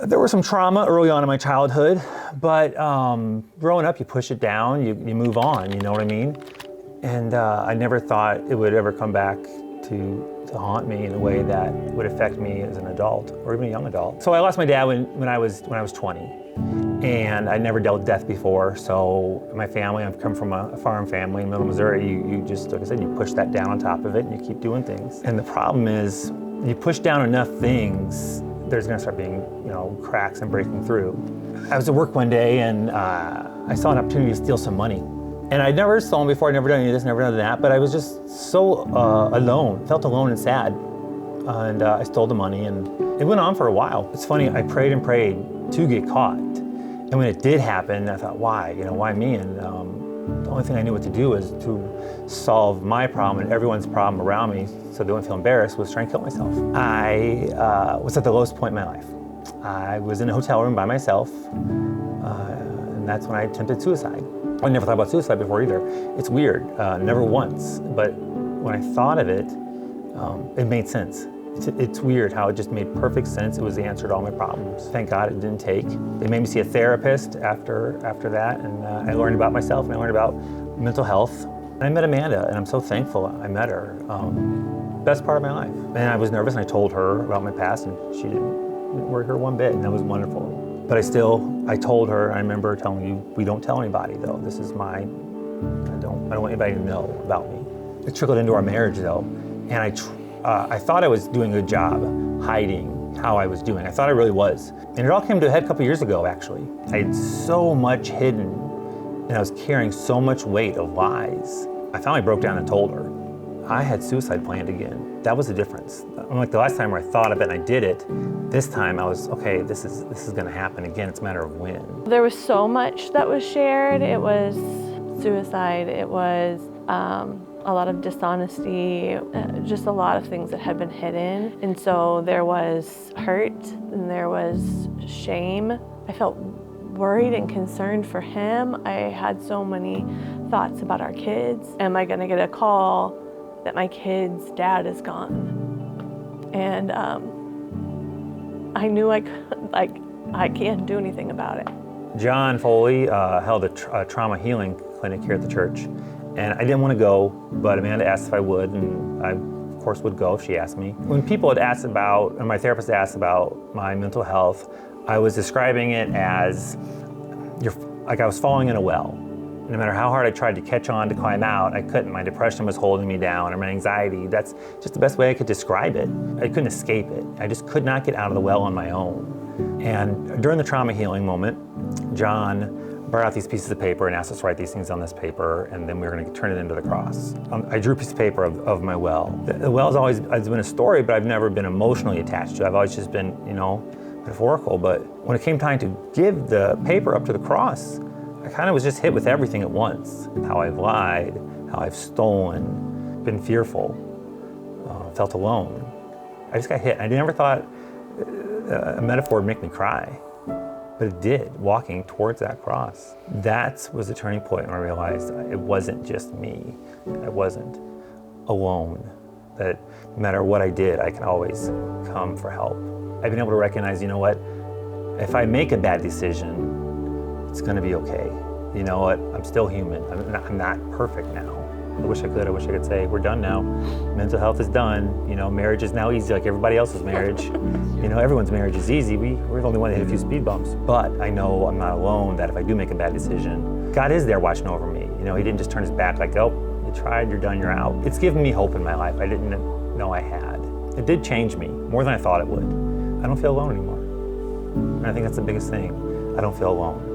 There was some trauma early on in my childhood, but growing up, you push it down, you move on, you know what I mean? And I never thought it would ever come back to haunt me in a way that would affect me as an adult or even a young adult. So I lost my dad when I was 20, and I never dealt with death before. So my family, I've come from a farm family in Middle Missouri. You just, like I said, you push that down on top of it and you keep doing things. And the problem is, you push down enough things, there's gonna start being, cracks and breaking through. I was at work one day and I saw an opportunity to steal some money. And I'd never stolen before, I'd never done any of this, never done that, but I was just so alone, felt alone and sad. And I stole the money and it went on for a while. It's funny, I prayed and prayed to get caught. And when it did happen, I thought, why? Why me? And the only thing I knew what to do was to solve my problem and everyone's problem around me, so they wouldn't feel embarrassed, was trying to kill myself. I was at the lowest point in my life. I was in a hotel room by myself, and that's when I attempted suicide. I never thought about suicide before either. It's weird, never once, but when I thought of it, it made sense. It's weird how it just made perfect sense. It was the answer to all my problems. Thank God it didn't take. They made me see a therapist after that, and I learned about myself and I learned about mental health. And I met Amanda, and I'm so thankful I met her. Best part of my life. And I was nervous, and I told her about my past, and she didn't worry her one bit, and that was wonderful. But I told her, I remember telling you, we don't tell anybody though. This is I don't want anybody to know about me. It trickled into our marriage though, and I thought I was doing a good job hiding how I was doing. I thought I really was. And it all came to a head a couple years ago, actually. I had so much hidden, and I was carrying so much weight of lies. I finally broke down and told her. I had suicide planned again. That was the difference. Unlike the last time where I thought of it and I did it, this time I was, okay, this is gonna happen again. It's a matter of when. There was so much that was shared. It was suicide, it was a lot of dishonesty, just a lot of things that had been hidden. And so there was hurt and there was shame. I felt worried and concerned for him. I had so many thoughts about our kids. Am I gonna get a call that my kid's dad is gone? And I knew I can't do anything about it. John Foley held a trauma healing clinic here at the church. And I didn't want to go, but Amanda asked if I would, and I, of course, would go if she asked me. When people had asked about, and my therapist asked about my mental health, I was describing it as like I was falling in a well. No matter how hard I tried to catch on to climb out, I couldn't. My depression was holding me down, or my anxiety. That's just the best way I could describe it. I couldn't escape it. I just could not get out of the well on my own. And during the trauma healing moment, John brought out these pieces of paper and asked us to write these things on this paper, and then we were going to turn it into the cross. I drew a piece of paper of my well. The well has been a story, but I've never been emotionally attached to it. I've always just been, metaphorical. But when it came time to give the paper up to the cross, I kind of was just hit with everything at once. How I've lied, how I've stolen, been fearful, felt alone. I just got hit. I never thought a metaphor would make me cry. But it did, walking towards that cross. That was the turning point when I realized it wasn't just me. I wasn't alone. That no matter what I did, I can always come for help. I've been able to recognize, you know what? If I make a bad decision, it's gonna be okay. You know what? I'm still human. I'm not perfect now. I wish I could say, we're done now. Mental health is done. Marriage is now easy like everybody else's marriage. Everyone's marriage is easy. We're the only one that hit a few speed bumps. But I know I'm not alone, that if I do make a bad decision, God is there watching over me. He didn't just turn his back like, oh, you tried, you're done, you're out. It's given me hope in my life I didn't know I had. It did change me more than I thought it would. I don't feel alone anymore. And I think that's the biggest thing. I don't feel alone.